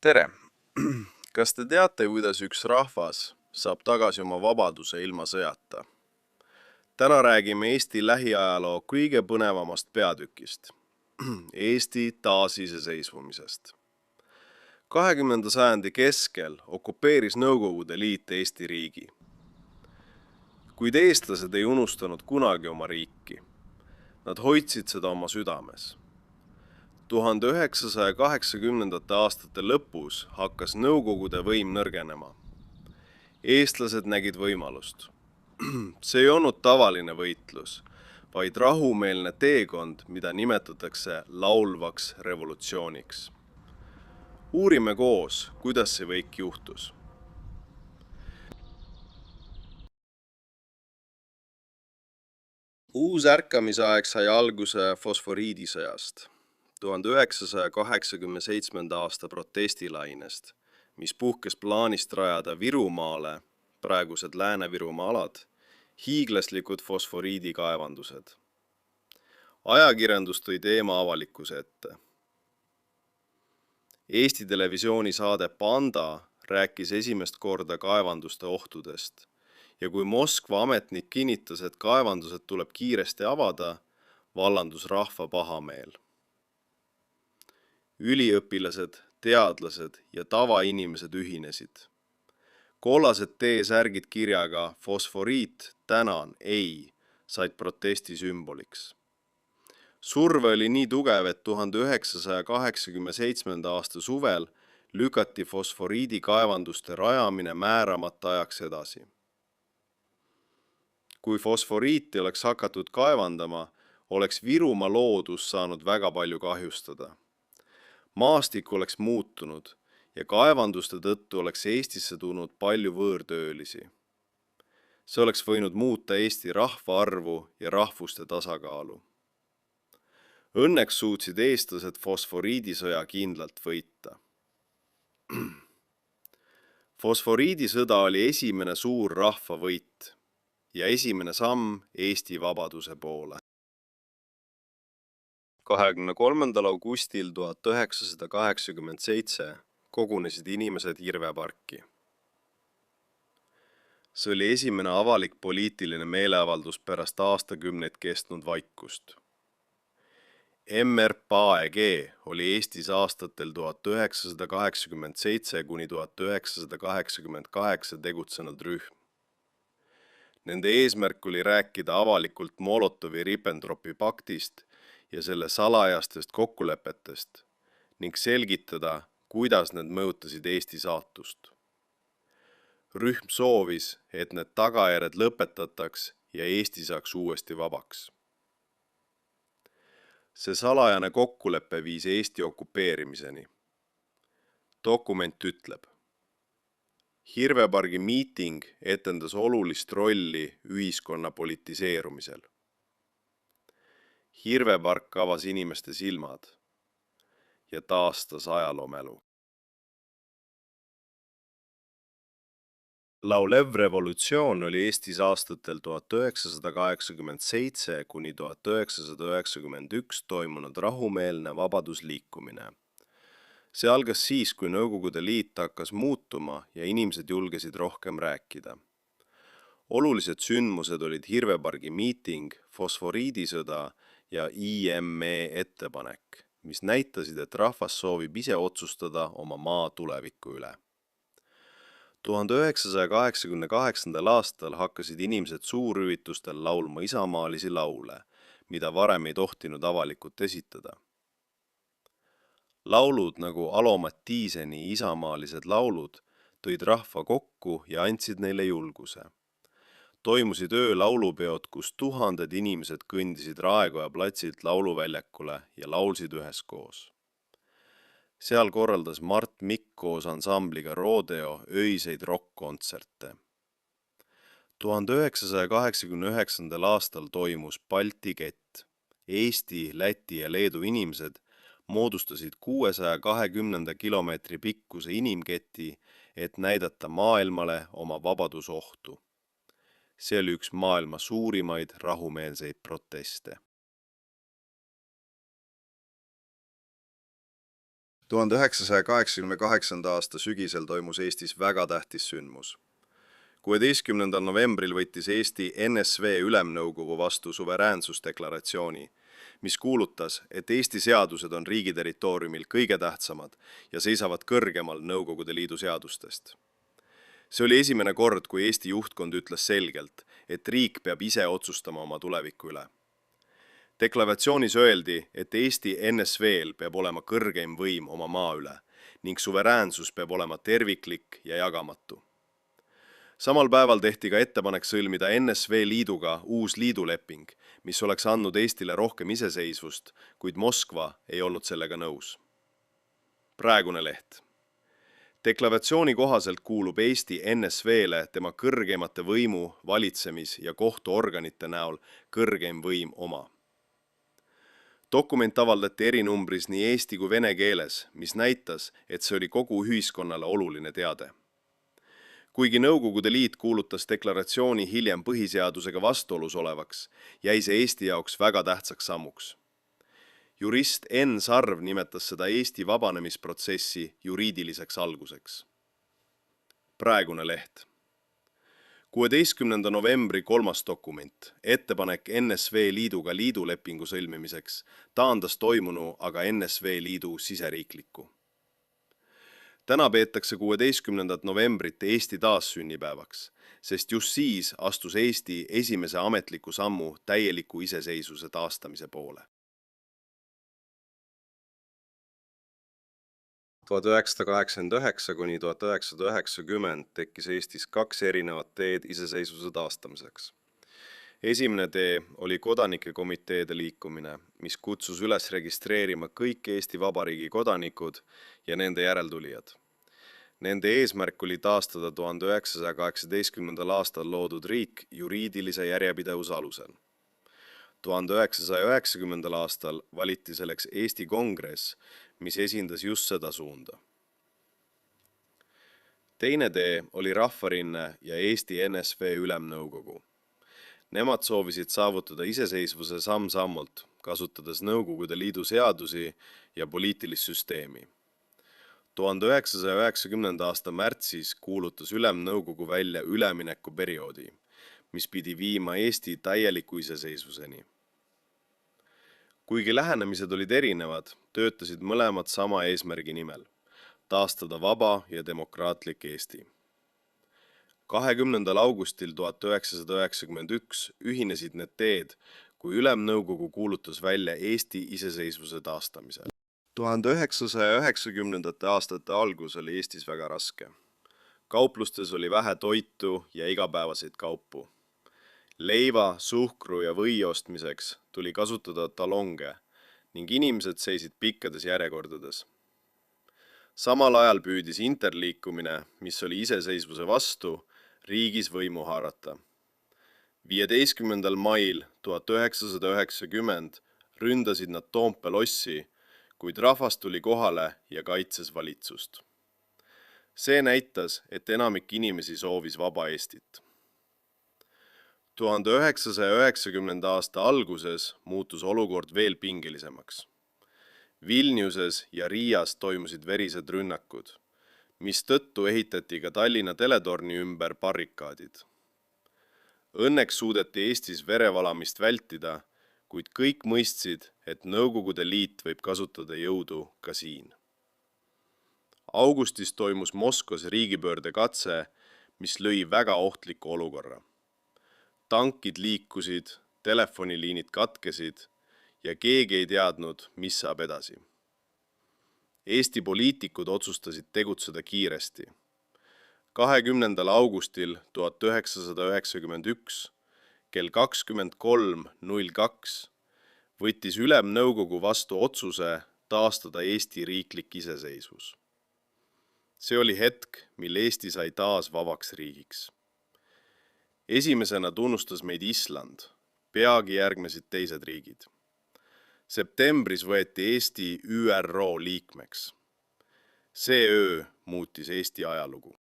Tere! Kas te teate, kuidas üks rahvas saab tagasi oma vabaduse ilma sõjata? Täna räägime Eesti lähiajaloo kõige põnevamast peatükist, Eesti taasiseseisvumisest. 20. sajandi keskel okupeeris Nõukogude Liit Eesti riigi. Kuid eestlased ei unustanud kunagi oma riiki. Nad hoidsid seda oma südames. 1980. aastate lõpus hakkas Nõukogude võim nõrgenema. Eestlased nägid võimalust. See ei olnud tavaline võitlus, vaid rahumeelne teekond, mida nimetatakse laulvaks revolutsiooniks. Uurime koos, kuidas see kõik juhtus. Uus ärkamisaeg sai alguse fosforiidisõjast. 1987. aasta protestilainest, mis puhkes plaanist rajada Virumaale, praegused Lääne-Virumaa alad, hiiglaslikud fosforiidikaevandused. Ajakirjandus tõi teema avalikkuse ette. Eesti Televisiooni saade Panda rääkis esimest korda kaevanduste ohtudest ja kui Moskva ametnik kinnitas, et kaevandused tuleb kiiresti avada, vallandus rahva pahameel. Üliõpilased, teadlased ja tavainimesed ühinesid. Kollased T-särgid kirjaga fosforiit, tänan, ei, said protesti sümboliks. Surve oli nii tugev, et 1987. aasta suvel lükati fosforiidikaevanduste rajamine määramata ajaks edasi. Kui fosforiiti oleks hakatud kaevandama, oleks Virumaa loodus saanud väga palju kahjustada. Maastik oleks muutunud ja kaevanduste tõttu oleks Eestisse tulnud palju võõrtöölisi. See oleks võinud muuta Eesti rahvaarvu ja rahvuste tasakaalu. Õnneks suutsid eestlased fosforiidisõja kindlalt võita. Fosforiidisõda oli esimene suur rahvavõit ja esimene samm Eesti vabaduse poole. 23. augustil 1987 kogunesid inimesed Hirveparki. See oli esimene avalik poliitiline meeleavaldus pärast aastakümneid kestnud vaikust. MRPAEG oli Eestis aastatel 1987 kuni 1988 tegutsenud rühm. Nende eesmärk oli rääkida avalikult Molotovi-Ribbentropi paktist ja selle salajastest kokkulepetest ning selgitada, kuidas need mõjutasid Eesti saatust. Rühm soovis, et need tagajärjed lõpetataks ja Eesti saaks uuesti vabaks. See salajane kokkulepe viis Eesti okupeerimiseni. Dokument ütleb: Hirvepargi miiting etendas olulist rolli ühiskonna politiseerumisel. Hirvepark avas inimeste silmad ja taastas ajaloomälu. Laulev revolutsioon oli Eestis aastatel 1987 kuni 1991 toimunud rahumeelne vabadusliikumine. See algas siis, kui Nõukogude Liit hakkas muutuma ja inimesed julgesid rohkem rääkida. Olulised sündmused olid Hirvepargi miiting, fosforiidisõda ja IME ettepanek, mis näitasid, et rahvas soovib ise otsustada oma maa tuleviku üle. 1988. aastal hakkasid inimesed suurüritustel laulma isamaalisi laule, mida varem ei tohtinud avalikult esitada. Laulud nagu Alo Mattiiseni isamaalised laulud tõid rahva kokku ja andsid neile julguse. Toimusid öölaulupeod, kus tuhanded inimesed kõndisid Raekoja platsilt lauluväljakule ja laulsid üheskoos. Seal korraldas Mart Mikk koos ansambliga Rodeo öiseid rock-kontserte. 1989. aastal toimus Balti kett. Eesti, Läti ja Leedu inimesed moodustasid 620 kilomeetri pikkuse inimketi, et näidata maailmale oma vabadusohtu. See oli üks maailma suurimaid rahumeelseid proteste. 1988. aasta sügisel toimus Eestis väga tähtis sündmus. 16. novembril võttis Eesti NSV Ülemnõukogu vastu suveräänsusdeklaratsiooni, mis kuulutas, et Eesti seadused on riigi territooriumil kõige tähtsamad ja seisavad kõrgemal Nõukogude Liidu seadustest. See oli esimene kord, kui Eesti juhtkond ütles selgelt, et riik peab ise otsustama oma tuleviku üle. Deklaratsioonis öeldi, et Eesti NSV-l peab olema kõrgeim võim oma maa üle ning suveräänsus peab olema terviklik ja jagamatu. Samal päeval tehti ka ettepanek sõlmida NSV Liiduga uus liiduleping, mis oleks andnud Eestile rohkem iseseisvust, kuid Moskva ei olnud sellega nõus. Praegune leht. Deklaratsiooni kohaselt kuulub Eesti NSV-le tema kõrgeimate võimu, valitsemis- ja kohtuorganite näol kõrgeim võim oma. Dokument avaldati erinumbris nii eesti kui vene keeles, mis näitas, et see oli kogu ühiskonnale oluline teade. Kuigi Nõukogude Liit kuulutas deklaratsiooni hiljem põhiseadusega vastuolus olevaks, jäi see Eesti jaoks väga tähtsaks sammuks. Jurist Enn Sarv nimetas seda Eesti vabanemisprotsessi juriidiliseks alguseks. Praegune leht. 16. novembri 3. dokument, ettepanek NSV Liiduga liidulepingu sõlmimiseks, taandas toimunu aga NSV Liidu siseriiklikku. Täna peetakse 16. novembrit Eesti taassünnipäevaks, sest just siis astus Eesti esimese ametliku sammu täieliku iseseisvuse taastamise poole. 1989 kuni 1990 tekkis Eestis 2 erinevat teed iseseisvuse taastamiseks. Esimene tee oli kodanike komiteede liikumine, mis kutsus üles registreerima kõik Eesti Vabariigi kodanikud ja nende järeltulijad. Nende eesmärk oli taastada 1918. aastal loodud riik juriidilise järjepidevuse alusel. 1990. aastal valiti selleks Eesti Kongress, mis esindas just seda suunda. Teine tee oli Rahvarinne ja Eesti NSV Ülemnõukogu. Nemad soovisid saavutada iseseisvuse samm-sammult, kasutades Nõukogude Liidu seadusi ja poliitilist süsteemi. 1990. aasta märtsis kuulutas Ülemnõukogu välja üleminekuperioodi, mis pidi viima Eesti täieliku iseseisvuseni. Kuigi lähenemised olid erinevad, töötasid mõlemad sama eesmärgi nimel – taastada vaba ja demokraatlik Eesti. 20. augustil 1991 ühinesid need teed, kui Ülemnõukogu kuulutas välja Eesti iseseisvuse taastamise. 1990. aastate algus oli Eestis väga raske. Kauplustes oli vähe toitu ja igapäevaseid kaupu. Leiva, suhkru ja või ostmiseks tuli kasutada talonge ning inimesed seisid pikkades järjekordades. Samal ajal püüdis interliikumine, mis oli iseseisvuse vastu, riigis võimu haarata. 15. mail 1990 ründasid nad Toompea lossi, kuid rahvas tuli kohale ja kaitses valitsust. See näitas, et enamik inimesi soovis vaba Eestit. 1990. aasta alguses muutus olukord veel pingelisemaks. Vilniuses ja Riias toimusid verised rünnakud, mistõttu ehitati ka Tallinna teletorni ümber barrikaadid. Õnneks suudeti Eestis verevalamist vältida, kuid kõik mõistsid, et Nõukogude Liit võib kasutada jõudu ka siin. Augustis toimus Moskvas riigipöörde katse, mis lõi väga ohtliku olukorra. Tankid liikusid, telefoniliinid katkesid ja keegi ei teadnud, mis saab edasi. Eesti poliitikud otsustasid tegutseda kiiresti. 20. augustil 1991 kell 23.02 võttis Ülemnõukogu vastu otsuse taastada Eesti riiklik iseseisvus. See oli hetk, mil Eesti sai taas vabaks riigiks. Esimesena tunnustas meid Island, peagi järgnesid teised riigid. Septembris võeti Eesti ÜRO liikmeks. See öö muutis Eesti ajalugu.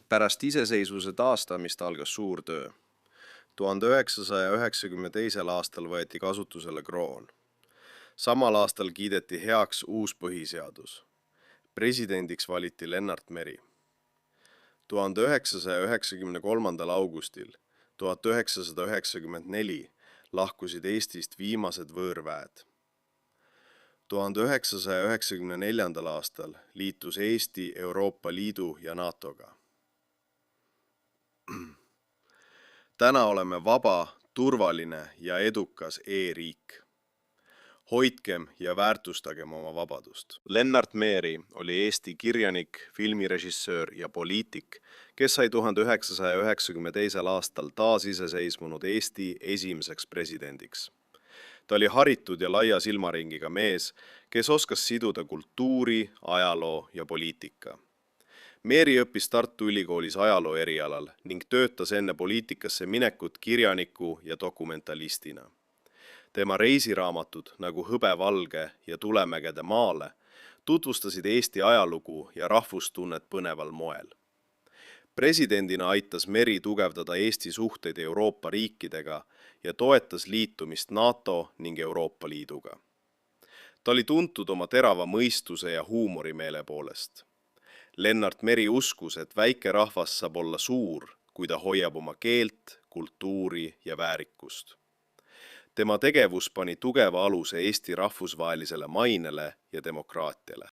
Pärast iseseisvuse taastamist algas suur töö. 1992. aastal võeti kasutusele kroon. Samal aastal kiideti heaks uus põhiseadus. Presidendiks valiti Lennart Meri. 1993. augustil 1994 lahkusid Eestist viimased võõrväed. 1994. aastal liitus Eesti Euroopa Liidu ja NATOga. Täna oleme vaba, turvaline ja edukas e-riik. Hoidkem ja väärtustagem oma vabadust. Lennart Meri oli Eesti kirjanik, filmirežissöör ja poliitik, kes sai 1992. aastal taasiseseisvunud Eesti esimeseks presidendiks. Ta oli haritud ja laia silmaringiga mees, kes oskas siduda kultuuri, ajaloo ja poliitika. Meri õppis Tartu Ülikoolis ajaloo erialal ning töötas enne poliitikasse minekut kirjaniku ja dokumentalistina. Tema reisiraamatud nagu Hõbevalge ja Tulemägede maale tutvustasid Eesti ajalugu ja rahvustunnet põneval moel. Presidendina aitas Meri tugevdada Eesti suhteid Euroopa riikidega ja toetas liitumist NATO ning Euroopa Liiduga. Ta oli tuntud oma terava mõistuse ja huumorimeele poolest. Lennart Meri uskus, et väike rahvas saab olla suur, kui ta hoiab oma keelt, kultuuri ja väärikust. Tema tegevus pani tugeva aluse Eesti rahvusvahelisele mainele ja demokraatiale.